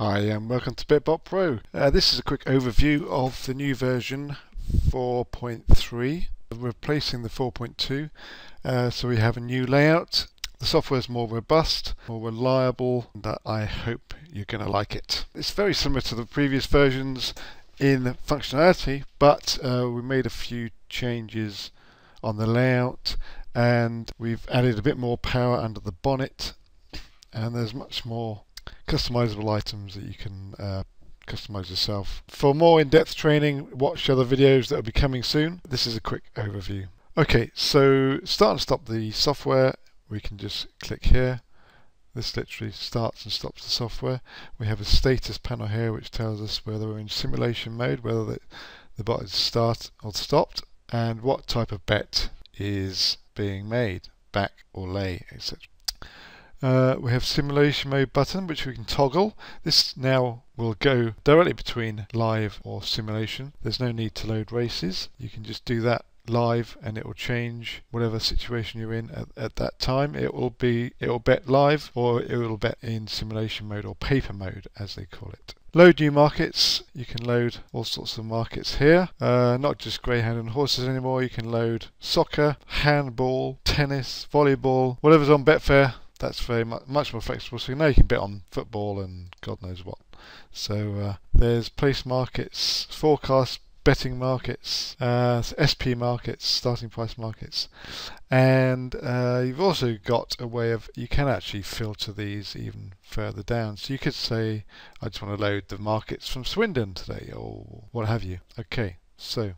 Hi and welcome to BitBot Pro. This is a quick overview of the new version 4.3, replacing the 4.2. So we have a new layout. The software is more robust, more reliable, and I hope you're going to like it. It's very similar to the previous versions in functionality, but we made a few changes on the layout, and we've added a bit more power under the bonnet, and there's much more customizable items that you can customize yourself. For more in-depth training, watch other videos that will be coming soon. This is a quick overview. Okay, so start and stop the software. We can just click here. This literally starts and stops the software. We have a status panel here which tells us whether we're in simulation mode, whether the bot is start or stopped, and what type of bet is being made, back or lay, etc. We have simulation mode button which we can toggle. This now will go directly between live or simulation. There's no need to load races. You can just do that live and it will change whatever situation you're in at that time. It will bet live, or it will bet in simulation mode, or paper mode as they call it. Load new markets. You can load all sorts of markets here, not just greyhound and horses anymore. You can load soccer, handball, tennis, volleyball, whatever's on Betfair. That's very much more flexible, so now you can bet on football and God knows what. So there's place markets, forecast betting markets, SP markets, starting price markets, and you've also got a way of, you can actually filter these even further down. So you could say, I just want to load the markets from Swindon today, or what have you. Okay, so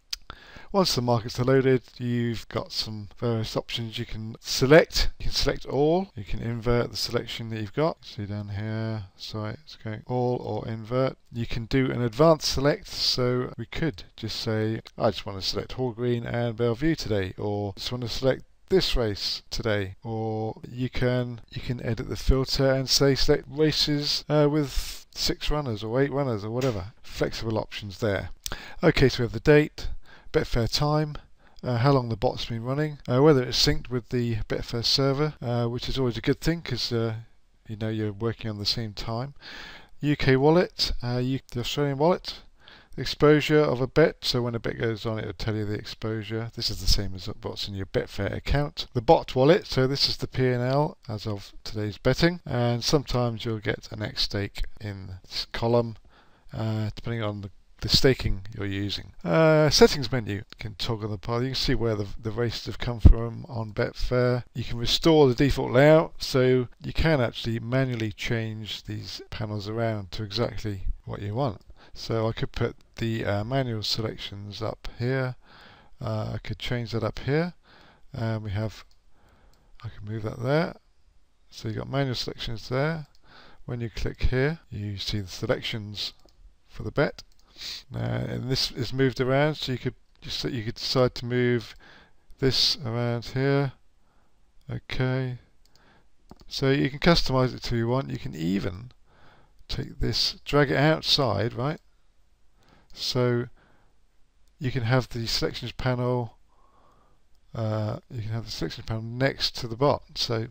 once the markets are loaded, you've got some various options you can select. You can select all. You can invert the selection that you've got. See down here, so it's going all or invert. You can do an advanced select, so we could just say, I just want to select Hall Green and Bellevue today, or just want to select this race today, or you can edit the filter and say select races with 6 runners or 8 runners or whatever. Flexible options there. Okay, so we have the date, Betfair time, how long the bot's been running, whether it's synced with the Betfair server, which is always a good thing because you know you're working on the same time. UK wallet, the Australian wallet, exposure of a bet, so when a bet goes on it will tell you the exposure. This is the same as what's in your Betfair account. The bot wallet, so this is the P&L as of today's betting, and sometimes you'll get an X stake in this column depending on the staking you're using. Settings menu, you can toggle the part. You can see where the races have come from on Betfair. You can restore the default layout, so you can actually manually change these panels around to exactly what you want. So I could put the manual selections up here. I could change that up here. I can move that there. So you've got manual selections there. When you click here, you see the selections for the bet. And this is moved around, so you could decide to move this around here. Okay, so you can customize it to you want. You can even take this, drag it outside, right? So you can have the selections panel. Next to the bot. So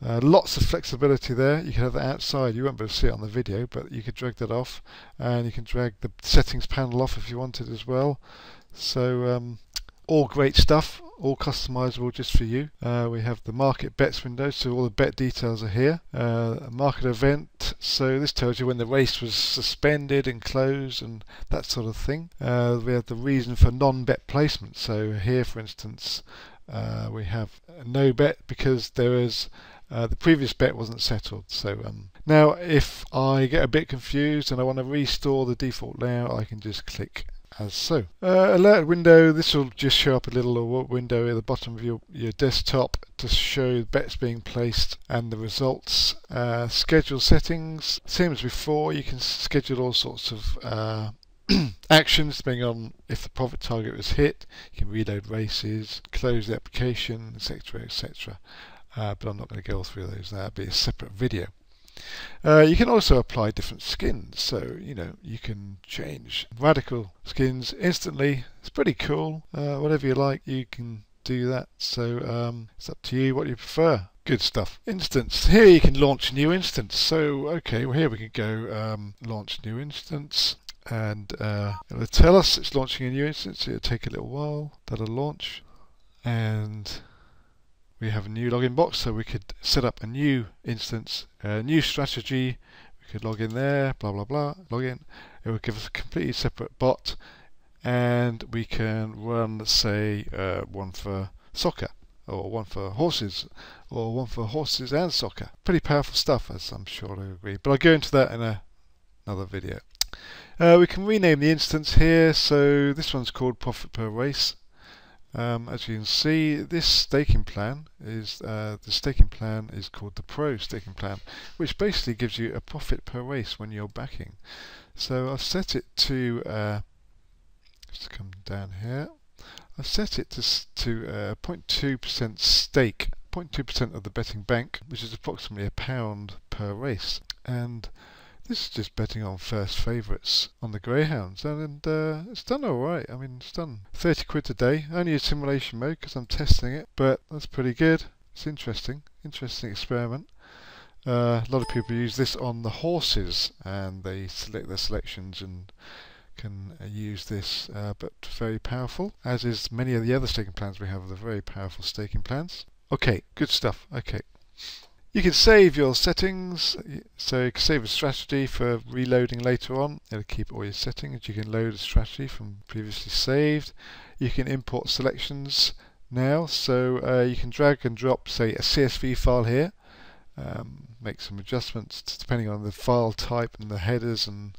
lots of flexibility there. You can have that outside. You won't be able to see it on the video, but you could drag that off, and you can drag the settings panel off if you wanted as well. So all great stuff, all customizable just for you. We have the market bets window, so all the bet details are here. A market event, so this tells you when the race was suspended and closed and that sort of thing. We have the reason for non-bet placement, so here for instance we have no bet because there was the previous bet wasn't settled. So now if I get a bit confused and I want to restore the default layout, I can just click as so. Alert window, this will just show up a little window at the bottom of your desktop to show bets being placed and the results. Schedule settings, same as before. You can schedule all sorts of actions depending on if the profit target was hit. You can reload races, close the application, etc, etc. But I'm not going to go through those. That'll be a separate video. You can also apply different skins, so you know you can change radical skins instantly. It's pretty cool. Whatever you like, you can do that. So it's up to you what you prefer. Good stuff. Instance. Here you can launch a new instance. So, okay, well here we can go launch new instance, and it'll tell us it's launching a new instance. It'll take a little while. That'll launch, and we have a new login box, so we could set up a new instance, a new strategy. We could log in there, blah blah blah, log in. It will give us a completely separate bot, and we can run, say, one for soccer, or one for horses, or one for horses and soccer. Pretty powerful stuff, as I'm sure you'll agree. But I'll go into that in another video. We can rename the instance here. So this one's called Profit Per Race. As you can see, this staking plan is called the Pro Staking Plan, which basically gives you a profit per race when you're backing. So I've set it to just come down here. I've set it to 0.2% stake, 0.2% of the betting bank, which is approximately £1 per race. And this is just betting on first favourites on the greyhounds, and it's done alright. I mean, it's done 30 quid a day, only in simulation mode because I'm testing it, but that's pretty good. It's interesting experiment. A lot of people use this on the horses, and they select their selections and can use this, but very powerful, as is many of the other staking plans we have. They're very powerful staking plans. Okay, good stuff. Okay, you can save your settings, so you can save a strategy for reloading later on. It'll keep all your settings. You can load a strategy from previously saved. You can import selections now, so you can drag and drop, say, a CSV file here, make some adjustments depending on the file type and the headers and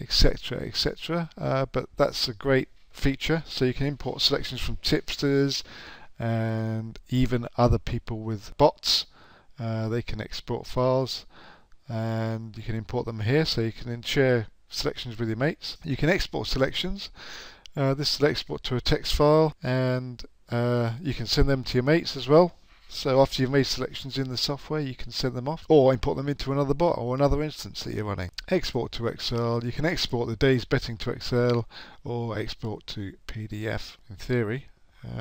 etc, etc. But that's a great feature. So you can import selections from tipsters and even other people with bots. They can export files, and you can import them here, so you can then share selections with your mates. You can export selections. This will export to a text file, and you can send them to your mates as well. So after you've made selections in the software, you can send them off, or import them into another bot or another instance that you're running. Export to Excel. You can export the day's betting to Excel, or export to PDF in theory.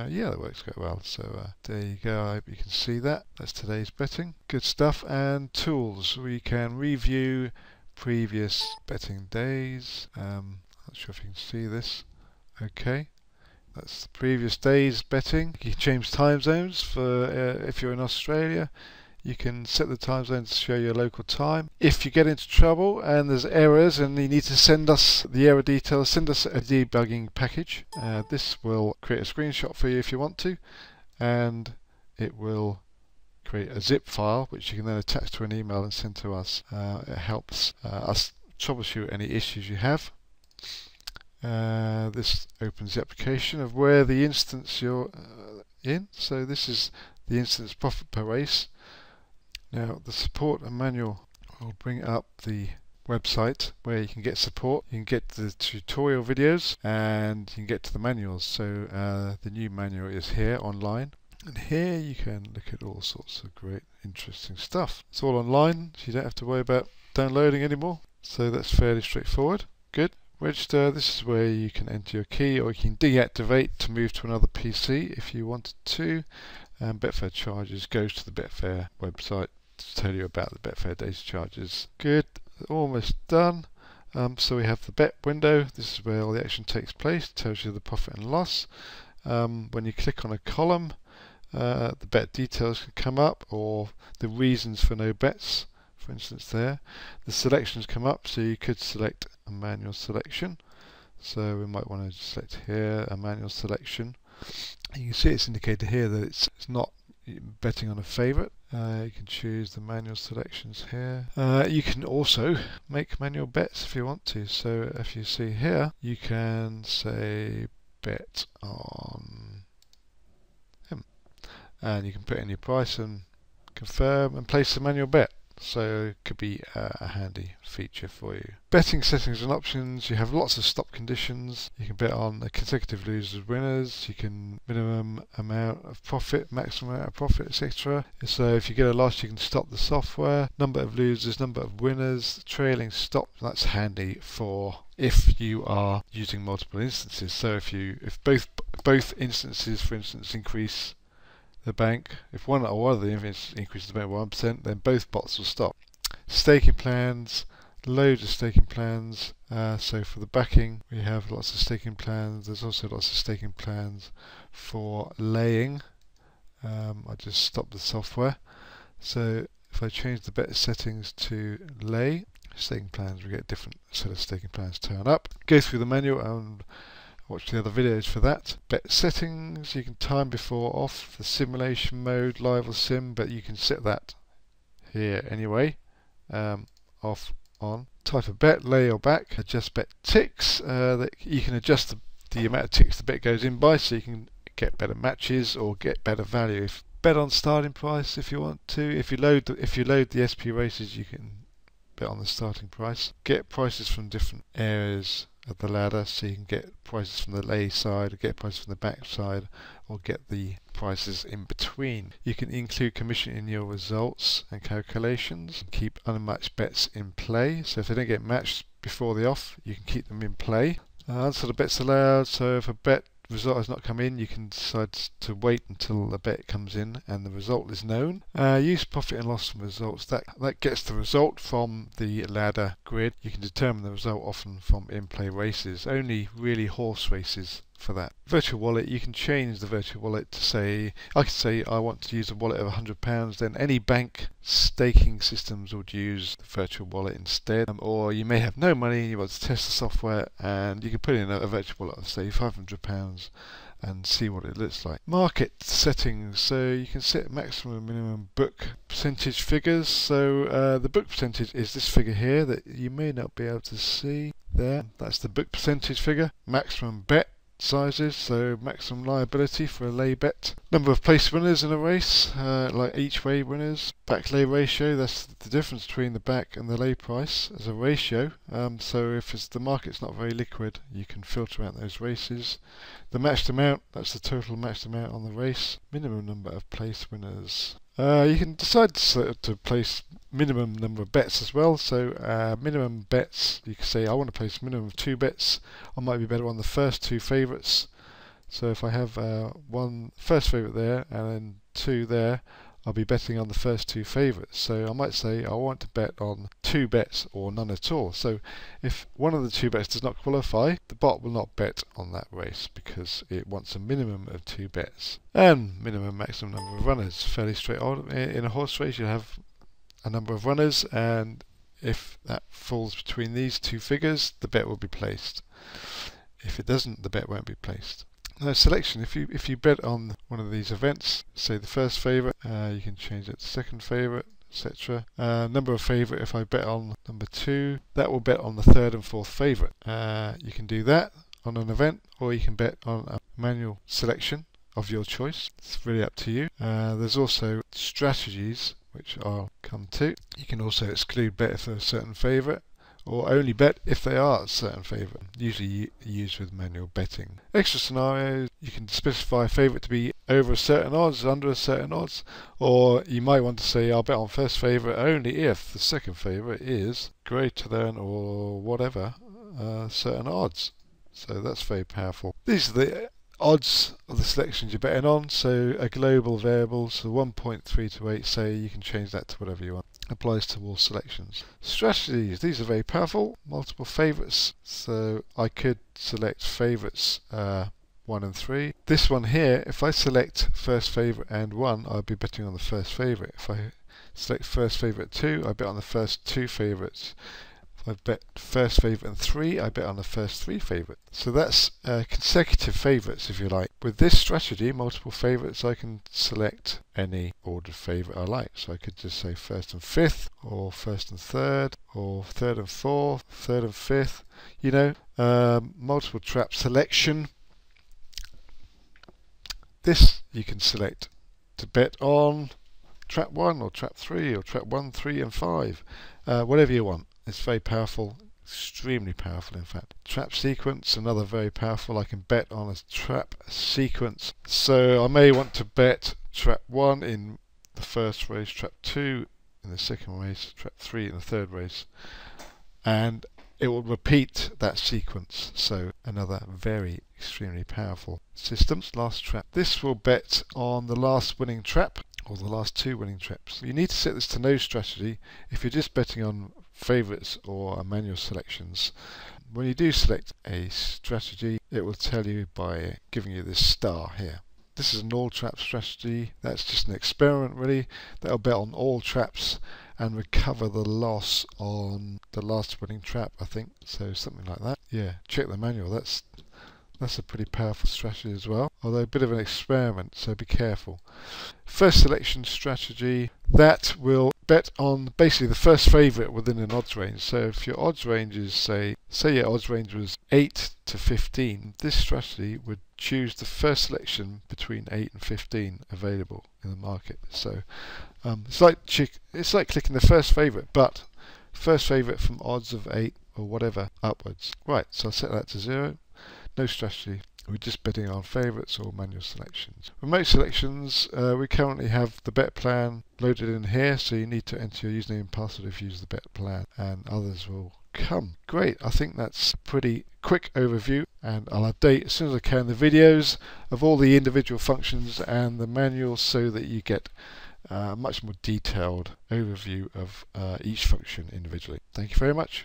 Yeah, that works quite well. So there you go. I hope you can see that. That's today's betting. Good stuff. And tools. We can review previous betting days. Not sure if you can see this. Okay. That's the previous day's betting. You can change time zones for if you're in Australia. You can set the time zone to show your local time. If you get into trouble and there's errors and you need to send us the error details, send us a debugging package. This will create a screenshot for you if you want to, and it will create a zip file which you can then attach to an email and send to us. It helps us troubleshoot any issues you have. This opens the application of where the instance you're in. So this is the instance profit per race. Now the support and manual will bring up the website where you can get support. You can get the tutorial videos, and you can get to the manuals. So the new manual is here online, and here you can look at all sorts of great interesting stuff. It's all online, so you don't have to worry about downloading anymore. So that's fairly straightforward. Good. Register. This is where you can enter your key, or you can deactivate to move to another PC if you wanted to. Betfair charges goes to the Betfair website to tell you about the Betfair data charges. Good. Almost done. So we have the bet window. This is where all the action takes place. It tells you the profit and loss. When you click on a column, the bet details can come up, or the reasons for no bets, for instance there. The selections come up, so you could select a manual selection. So we might want to select here a manual selection. You can see it's indicated here that it's not betting on a favourite. You can choose the manual selections here. You can also make manual bets if you want to. So if you see here, you can say bet on him, and you can put in your price and confirm and place a manual bet. So it could be a handy feature for you. Betting settings and options. You have lots of stop conditions. You can bet on the consecutive losers, winners. You can minimum amount of profit, maximum amount of profit, etc. So if you get a loss, you can stop the software. Number of losers, number of winners, trailing stop. That's handy for if you are using multiple instances. So if both instances, for instance, increase the bank, if one of the increases the bank by 1%, then both bots will stop. Staking plans, loads of staking plans. So for the backing, we have lots of staking plans. There's also lots of staking plans for laying. I just stopped the software. So if I change the bet settings to lay, staking plans, we get a different set of staking plans turn up. Go through the manual and watch the other videos for that. Bet settings, you can time before off, the simulation mode, live or sim, but you can set that here anyway. Off, on. Type of bet, lay or back. Adjust bet ticks. You can adjust the amount of ticks the bet goes in by, so you can get better matches or get better value. Bet on starting price if you want to. If you load the SP races, you can bet on the starting price. Get prices from different areas of the ladder, so you can get prices from the lay side, or get prices from the back side, or get the prices in between. You can include commission in your results and calculations. Keep unmatched bets in play, so if they don't get matched before the off, you can keep them in play. Answer the bets allowed, so if a bet result has not come in, you can decide to wait until the bet comes in and the result is known. Use profit and loss from results. That gets the result from the ladder grid. You can determine the result often from in-play races. Only really horse races for that. Virtual wallet, you can change the virtual wallet to say, I could say I want to use a wallet of £100, then any bank staking systems would use the virtual wallet instead. Or you may have no money and you want to test the software, and you can put in a virtual wallet of say £500 and see what it looks like. Market settings, so you can set maximum and minimum book percentage figures. So the book percentage is this figure here that you may not be able to see there. That's the book percentage figure. Maximum bet sizes, so maximum liability for a lay bet. Number of place winners in a race, like each way winners. Back lay ratio, that's the difference between the back and the lay price as a ratio. So if the market's not very liquid, you can filter out those races. The matched amount, that's the total matched amount on the race. Minimum number of place winners. You can decide to place minimum number of bets as well. So minimum bets, you can say I want to place a minimum of 2 bets. I might be better on the first 2 favourites. So if I have one first favourite there and then 2 there, I'll be betting on the first 2 favourites. So I might say I want to bet on 2 bets or none at all. So if one of the 2 bets does not qualify, the bot will not bet on that race because it wants a minimum of 2 bets. And minimum maximum number of runners, fairly straightforward. In a horse race you have a number of runners, and if that falls between these 2 figures, the bet will be placed. If it doesn't, the bet won't be placed. Now selection, if you bet on one of these events, say the first favourite, you can change it to second favourite, etc. Number of favourite, if I bet on number 2, that will bet on the third and fourth favourite. You can do that on an event, or you can bet on a manual selection of your choice. It's really up to you. There's also strategies, which I'll come to. You can also exclude bet for a certain favourite, or only bet if they are a certain favourite, usually used with manual betting. Extra scenarios, you can specify a favourite to be over a certain odds, under a certain odds, or you might want to say I'll bet on first favourite only if the second favourite is greater than or whatever certain odds. So that's very powerful. These are the odds of the selections you're betting on, so a global variable, so 1.3 to 8, say you can change that to whatever you want. Applies to all selections. Strategies, these are very powerful. Multiple favourites, so I could select favourites 1 and 3. This one here, if I select first favourite and 1, I'll be betting on the first favourite. If I select first favourite 2, I bet on the first 2 favourites. If I bet first favourite and 3, I bet on the first 3 favourites. So that's consecutive favourites, if you like. With this strategy, multiple favourites, I can select any ordered favourite I like. So I could just say first and 5th, or first and 3rd, or 3rd and 4th, 3rd and 5th. You know, multiple trap selection. This you can select to bet on trap 1 or trap 3 or trap 1, 3 and 5. Whatever you want. It's very powerful, extremely powerful in fact. Trap sequence, another very powerful. I can bet on a trap sequence. So I may want to bet trap 1 in the first race, trap 2 in the second race, trap 3 in the third race. And it will repeat that sequence. So another very extremely powerful system. Last trap. This will bet on the last winning trap, or the last two winning traps. You need to set this to no strategy if you're just betting on favorites or manual selections. When you do select a strategy, it will tell you by giving you this star here. This is an all trap strategy. That's just an experiment really. That'll bet on all traps and recover the loss on the last winning trap, I think. So something like that. Yeah, check the manual. That's a pretty powerful strategy as well, although a bit of an experiment, so be careful. First selection strategy, that will bet on basically the first favourite within an odds range. So if your odds range is, say your odds range was 8 to 15, this strategy would choose the first selection between 8 and 15 available in the market. So it's like clicking the first favourite, but first favourite from odds of 8 or whatever upwards. Right, so I'll set that to 0. No strategy, we're just betting on favourites or manual selections. Remote selections, we currently have the bet plan loaded in here, so you need to enter your username and password if you use the bet plan, and others will come. Great, I think that's a pretty quick overview, and I'll update as soon as I can the videos of all the individual functions and the manuals so that you get a much more detailed overview of each function individually. Thank you very much.